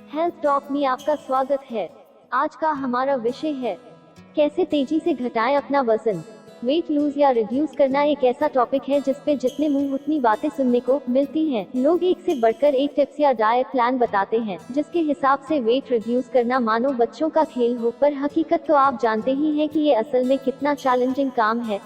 Health talk में आपका स्वागत है। आज का हमारा विषय है कैसे तेजी से घटाएं अपना वजन। वेट लूज या रिड्यूस करना एक ऐसा टॉपिक है जिसपे जितने मुंह उतनी बातें सुनने को मिलती हैं। लोग एक से बढ़कर एक टिप्स या डाइट प्लान बताते हैं जिसके हिसाब से वेट रिड्यूस करना मानो बच्चों का खेल हो, पर हकीकत तो आप जानते ही हैं कि ये असल में कितना चैलेंजिंग काम है।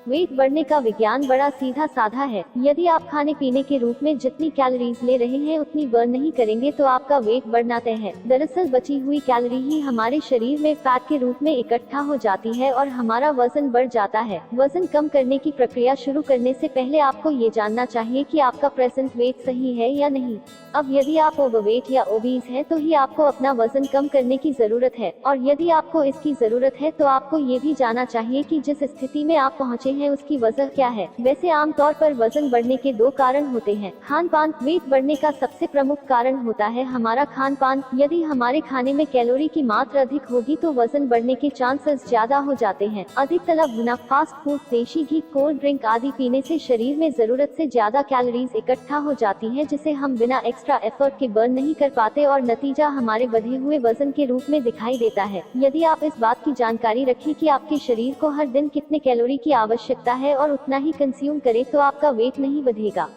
वेट बढ़ने का विज्ञान बड़ा सीधा साधा है। यदि आप खाने पीने के रूप में जितनी कैलोरीज ले रहे हैं उतनी बर्न नहीं करेंगे तो आपका वेट बढ़ना तय है। दरअसल बची हुई कैलोरी ही हमारे शरीर में फैट के रूप में इकट्ठा हो जाती है और हमारा वजन बढ़ जाता है। वजन कम करने की प्रक्रिया शुरू करने से पहले आपको ये जानना चाहिए कि आपका प्रेजेंट वेट सही है या नहीं। अब यदि आप ओवरवेट या ओबीज हैं तो ही आपको अपना वजन कम करने की जरूरत है, और यदि आपको इसकी जरूरत है तो आपको ये भी जानना चाहिए कि जिस स्थिति में आप पहुँचे हैं उसकी वजह क्या है। वैसे आमतौर पर वजन बढ़ने के दो कारण होते हैं। खान पान। वेट बढ़ने का सबसे प्रमुख कारण होता है हमारा खान पान। यदि हमारे खाने में कैलोरी की मात्रा अधिक होगी तो वजन बढ़ने के चांसेस ज्यादा हो जाते हैं। अधिक तला भुना, फास्ट फूड, देशी घी, कोल्ड ड्रिंक आदि पीने से शरीर में जरूरत से ज्यादा कैलोरीज इकट्ठा हो जाती है जिसे हम बिना एक्स्ट्रा एफर्ट के बर्न नहीं कर पाते और नतीजा हमारे बढ़े हुए वजन के रूप में दिखाई देता है। यदि आप इस बात की जानकारी रखें कि आपके शरीर को हर दिन कितने कैलोरी की आवश्यकता है और उतना ही कंज्यूम करें तो आपका वेट नहीं बढ़ेगा।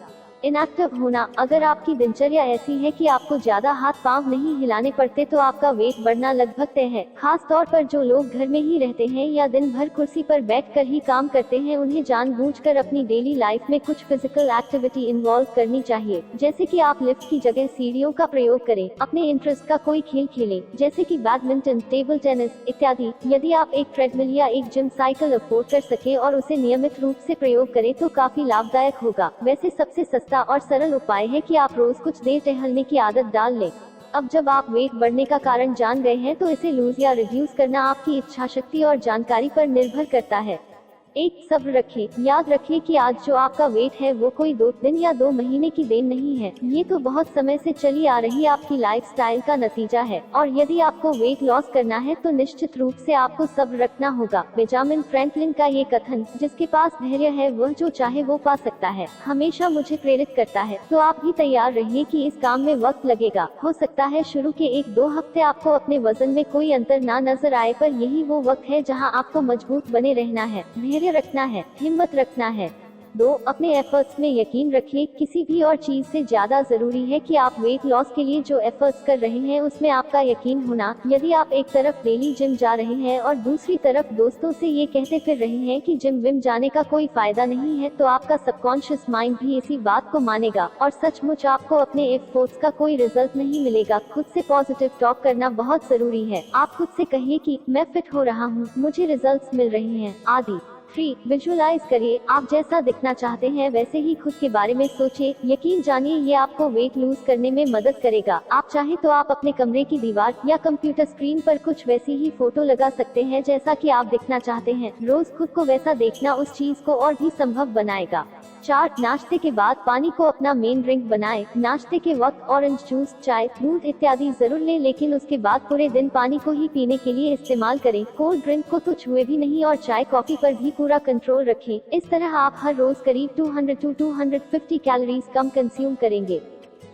इनएक्टिव होना। अगर आपकी दिनचर्या ऐसी है कि आपको ज्यादा हाथ पांव नहीं हिलाने पड़ते तो आपका वेट बढ़ना लगभग तय है। खास तौर पर जो लोग घर में ही रहते हैं या दिन भर कुर्सी पर बैठकर ही काम करते हैं, उन्हें जानबूझकर अपनी डेली लाइफ में कुछ फिजिकल एक्टिविटी इन्वॉल्व करनी चाहिए। जैसे कि आप लिफ्ट की जगह सीढ़ियों का प्रयोग करें, अपने इंटरेस्ट का कोई खेल खेलें जैसे कि बैडमिंटन, टेबल टेनिस इत्यादि। यदि आप एक ट्रेडमिल या एक जिम साइकिल अफोर्ड कर सके और उसे नियमित रूप से प्रयोग करें तो काफी लाभदायक होगा। वैसे सबसे सस्ता और सरल उपाय है कि आप रोज कुछ देर टहलने की आदत डाल लें। अब जब आप वेट बढ़ने का कारण जान गए हैं तो इसे लूज या रिड्यूस करना आपकी इच्छा शक्ति और जानकारी पर निर्भर करता है। एक, सब्र रखें। याद रखिए कि आज जो आपका वेट है वो कोई 2 दिन या 2 महीने की देन नहीं है। ये तो बहुत समय से चली आ रही आपकी लाइफस्टाइल का नतीजा है, और यदि आपको वेट लॉस करना है तो निश्चित रूप से आपको सब्र रखना होगा। बेंजामिन फ्रैंकलिन का ये कथन, जिसके पास धैर्य है वह जो चाहे वो पा सकता है, हमेशा मुझे प्रेरित करता है। तो आप भी तैयार रहिए कि इस काम में वक्त लगेगा। हो सकता है शुरू के 1-2 हफ्ते आपको अपने वजन में कोई अंतर ना नजर आए, पर यही वो वक्त है जहां आपको मजबूत बने रहना है, धैर्य रखना है, हिम्मत रखना है। 2, अपने एफर्ट्स में यकीन रखिए। किसी भी और चीज से ज्यादा जरूरी है कि आप वेट लॉस के लिए जो एफर्ट्स कर रहे हैं उसमें आपका यकीन होना। यदि आप एक तरफ डेली जिम जा रहे हैं और दूसरी तरफ दोस्तों से ये कहते फिर रहे हैं कि जिम विम जाने का कोई फायदा नहीं है, तो आपका सबकॉन्शियस माइंड भी इसी बात को मानेगा और सचमुच आपको अपने एफर्ट्स का कोई रिजल्ट नहीं मिलेगा। खुद से पॉजिटिव टॉक करना बहुत जरूरी है। आप खुद से कहिए कि मैं फिट हो रहा हूँ, मुझे रिजल्ट्स मिल रहे हैं आदि। 3, विजुअलाइज करिए। आप जैसा दिखना चाहते हैं वैसे ही खुद के बारे में सोचिए। यकीन जानिए ये आपको वेट लूज करने में मदद करेगा। आप चाहे तो आप अपने कमरे की दीवार या कंप्यूटर स्क्रीन पर कुछ वैसी ही फोटो लगा सकते हैं जैसा कि आप दिखना चाहते हैं। रोज खुद को वैसा देखना उस चीज को और भी संभव बनाएगा। 4, नाश्ते के बाद पानी को अपना मेन ड्रिंक बनाएं। नाश्ते के वक्त ऑरेंज जूस, चाय, दूध इत्यादि जरूर लें, लेकिन उसके बाद पूरे दिन पानी को ही पीने के लिए इस्तेमाल करें। कोल्ड ड्रिंक को तो छुए भी नहीं और चाय कॉफी पर भी पूरा कंट्रोल रखें। इस तरह आप हर रोज करीब 200 to 250 कैलोरीज कम कंज्यूम करेंगे।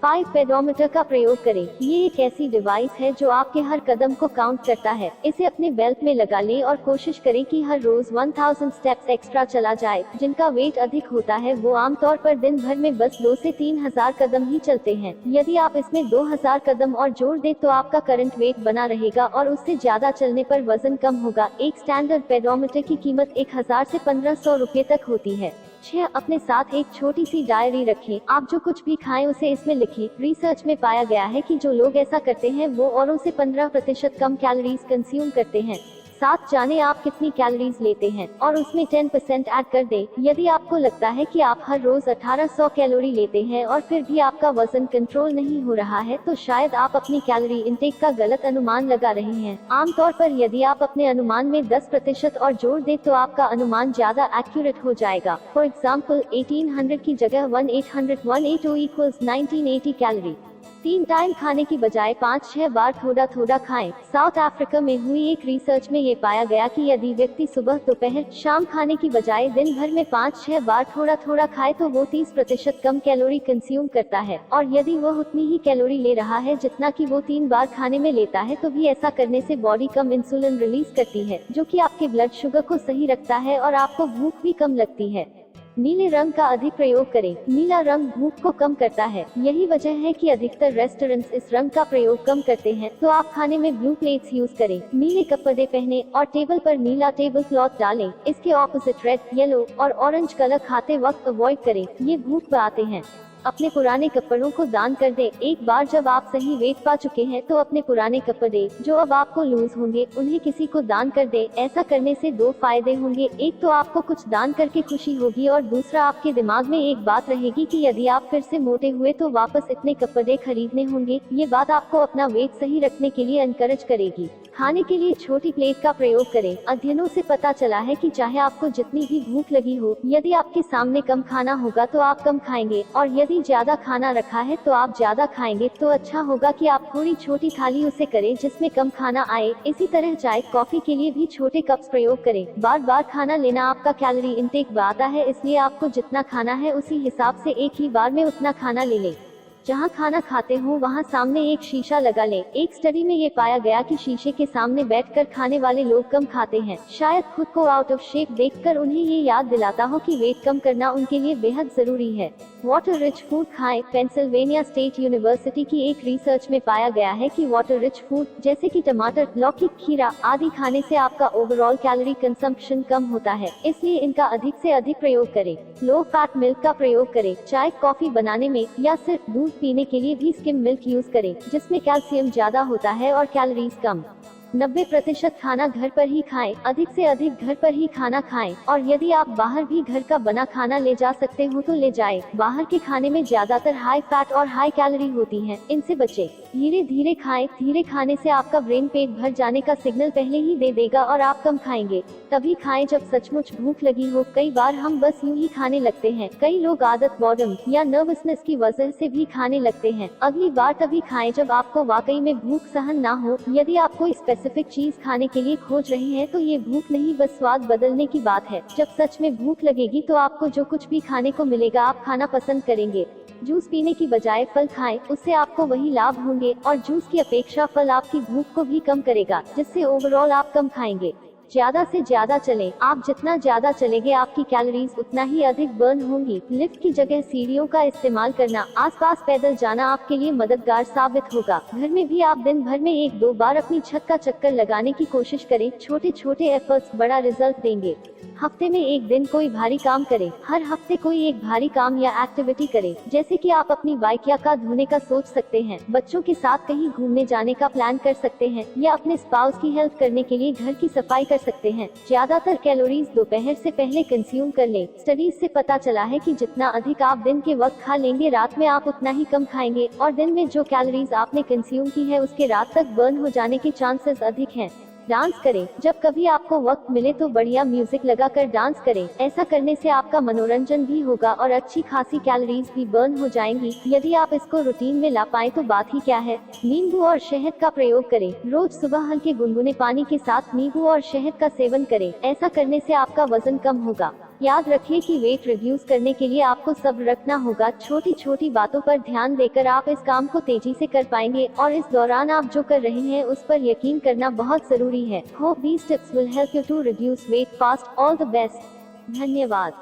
5, पेडोमीटर का प्रयोग करें। ये एक ऐसी डिवाइस है जो आपके हर कदम को काउंट करता है। इसे अपने बेल्ट में लगा लें और कोशिश करें कि हर रोज 1000 स्टेप्स एक्स्ट्रा चला जाए। जिनका वेट अधिक होता है वो आमतौर पर दिन भर में बस 2 से 3000 कदम ही चलते हैं। यदि आप इसमें 2000 कदम और जोड़ दें तो आपका करंट वेट बना रहेगा और उससे ज्यादा चलने पर वजन कम होगा। एक स्टैंडर्ड पेडोमीटर की कीमत 1000 से 1500 रुपए तक होती है। 6, अपने साथ एक छोटी सी डायरी रखें। आप जो कुछ भी खाएं उसे इसमें लिखें। रिसर्च में पाया गया है कि जो लोग ऐसा करते हैं वो औरों से 15% कम कैलोरीज कंज्यूम करते हैं। 7, जाने आप कितनी कैलोरीज लेते हैं और उसमें 10% ऐड कर दें। यदि आपको लगता है कि आप हर रोज 1800 कैलोरी लेते हैं और फिर भी आपका वजन कंट्रोल नहीं हो रहा है तो शायद आप अपनी कैलोरी इंटेक का गलत अनुमान लगा रहे हैं। आमतौर पर यदि आप अपने अनुमान में 10% और जोड़ दें तो आपका अनुमान ज्यादा एक्यूरेट हो जाएगा। फॉर एग्जाम्पल 1800 की जगह 1800 180 इक्वल्स 1980 कैलोरी। 3 टाइम खाने की बजाय 5-6 बार थोड़ा थोड़ा खाएं। साउथ अफ्रीका में हुई एक रिसर्च में ये पाया गया कि यदि व्यक्ति सुबह दोपहर शाम खाने की बजाय दिन भर में 5-6 बार थोड़ा थोड़ा खाए तो वो 30% कम कैलोरी कंज्यूम करता है, और यदि वह उतनी ही कैलोरी ले रहा है जितना कि वो 3 बार खाने में लेता है तो भी ऐसा करने से बॉडी कम इंसुलिन रिलीज करती है, जो कि आपके ब्लड शुगर को सही रखता है और आपको भूख भी कम लगती है। नीले रंग का अधिक प्रयोग करें। नीला रंग भूख को कम करता है। यही वजह है कि अधिकतर रेस्टोरेंट्स इस रंग का प्रयोग कम करते हैं, तो आप खाने में ब्लू प्लेट्स यूज करें। नीले कपड़े पहने और टेबल पर नीला टेबल क्लॉथ डालें। इसके ऑपोजिट रेड, येलो और ऑरेंज कलर खाते वक्त अवॉइड करें, ये भूख बढ़ाते हैं। अपने पुराने कपड़ों को दान कर दें। एक बार जब आप सही वेट पा चुके हैं तो अपने पुराने कपड़े जो अब आपको लूज होंगे उन्हें किसी को दान कर दें। ऐसा करने से 2 फायदे होंगे, एक तो आपको कुछ दान करके खुशी होगी और दूसरा आपके दिमाग में एक बात रहेगी कि यदि आप फिर से मोटे हुए तो वापस इतने कपड़े खरीदने होंगे। ये बात आपको अपना वेट सही रखने के लिए एनकरेज करेगी। खाने के लिए छोटी प्लेट का प्रयोग करें। अध्ययनों से पता चला है कि चाहे आपको जितनी भी भूख लगी हो, यदि आपके सामने कम खाना होगा तो आप कम खाएंगे, और यदि ज्यादा खाना रखा है तो आप ज्यादा खाएंगे। तो अच्छा होगा कि आप थोड़ी छोटी थाली उसे करें जिसमें कम खाना आए। इसी तरह चाय कॉफी के लिए भी छोटे कप्स प्रयोग करें। बार बार खाना लेना आपका कैलोरी इंटेक बढ़ाता है, इसलिए आपको जितना खाना है उसी हिसाब से एक ही बार में उतना खाना ले लें। जहाँ खाना खाते हो वहाँ सामने एक शीशा लगा लें। एक स्टडी में ये पाया गया कि शीशे के सामने बैठकर खाने वाले लोग कम खाते हैं। शायद खुद को आउट ऑफ शेप देखकर उन्हें ये याद दिलाता हो कि वेट कम करना उनके लिए बेहद जरूरी है। वाटर रिच फूड खाएं। पेंसिल्वेनिया स्टेट यूनिवर्सिटी की एक रिसर्च में पाया गया है कि वाटर रिच फूड जैसे कि टमाटर, लौकी, खीरा आदि खाने से आपका ओवरऑल कैलोरी कंजम्पशन कम होता है, इसलिए इनका अधिक से अधिक प्रयोग करें। लो फैट मिल्क का प्रयोग करें। चाय कॉफी बनाने में या सिर्फ दूध पीने के लिए भी स्किम मिल्क यूज करें, जिसमें कैल्शियम ज्यादा होता है और कैलोरीज कम। 90% खाना घर पर ही खाएं। अधिक से अधिक घर पर ही खाना खाएं, और यदि आप बाहर भी घर का बना खाना ले जा सकते हो तो ले जाएं। बाहर के खाने में ज्यादातर हाई फैट और हाई कैलोरी होती हैं, इनसे बचें। धीरे धीरे खाएं। धीरे खाने से आपका ब्रेन पेट भर जाने का सिग्नल पहले ही दे देगा और आप कम खाएंगे। तभी खाएं जब सचमुच भूख लगी हो। कई बार हम बस यूं ही खाने लगते हैं। कई लोग आदत, बॉर्डम या नर्वसनेस की वजह से भी खाने लगते हैं। अगली बार तभी खाएं जब आपको वाकई में भूख सहन ना हो। यदि आप कोई स्पेसिफिक चीज खाने के लिए खोज रहे हैं तो ये भूख नहीं, बस स्वाद बदलने की बात है। जब सच में भूख लगेगी तो आपको जो कुछ भी खाने को मिलेगा आप खाना पसंद करेंगे। जूस पीने की बजाय फल खाएं, उससे आपको वही लाभ होंगे, और जूस की अपेक्षा फल आपकी भूख को भी कम करेगा, जिससे ओवरऑल आप कम खाएंगे। ज्यादा से ज्यादा चलें। आप जितना ज्यादा चलेंगे आपकी कैलोरीज उतना ही अधिक बर्न होंगी। लिफ्ट की जगह सीढ़ियों का इस्तेमाल करना। आसपास पैदल जाना आपके लिए मददगार साबित होगा। घर में भी आप दिन भर में 1-2 बार अपनी छत का चक्कर लगाने की कोशिश करें। छोटे छोटे एफर्ट्स बड़ा रिजल्ट देंगे। हफ्ते में एक दिन कोई भारी काम करें। हर हफ्ते कोई एक भारी काम या एक्टिविटी करें, जैसे कि आप अपनी बाइक या कार धोने का सोच सकते हैं, बच्चों के साथ कहीं घूमने जाने का प्लान कर सकते हैं, या अपने स्पाउस की हेल्प करने के लिए घर की सफाई कर सकते हैं। ज्यादातर कैलोरीज दोपहर से पहले कंज्यूम कर लें। स्टडीज से पता चला है कि जितना अधिक आप दिन के वक्त खा लेंगे रात में आप उतना ही कम खाएंगे, और दिन में जो कैलोरीज आपने कंज्यूम की है उसके रात तक बर्न हो जाने के चांसेस अधिक हैं। डांस करें। जब कभी आपको वक्त मिले तो बढ़िया म्यूजिक लगाकर डांस करें। ऐसा करने से आपका मनोरंजन भी होगा और अच्छी खासी कैलोरीज भी बर्न हो जाएंगी। यदि आप इसको रूटीन में ला पाए तो बात ही क्या है। नींबू और शहद का प्रयोग करें। रोज सुबह हल्के गुनगुने पानी के साथ नींबू और शहद का सेवन करें। ऐसा करने से आपका वजन कम होगा। याद रखिए कि वेट रिड्यूस करने के लिए आपको सब्र रखना होगा। छोटी छोटी बातों पर ध्यान देकर आप इस काम को तेजी से कर पाएंगे, और इस दौरान आप जो कर रहे हैं उस पर यकीन करना बहुत जरूरी है। Hope these tips will help you to reduce weight fast. All the best. धन्यवाद।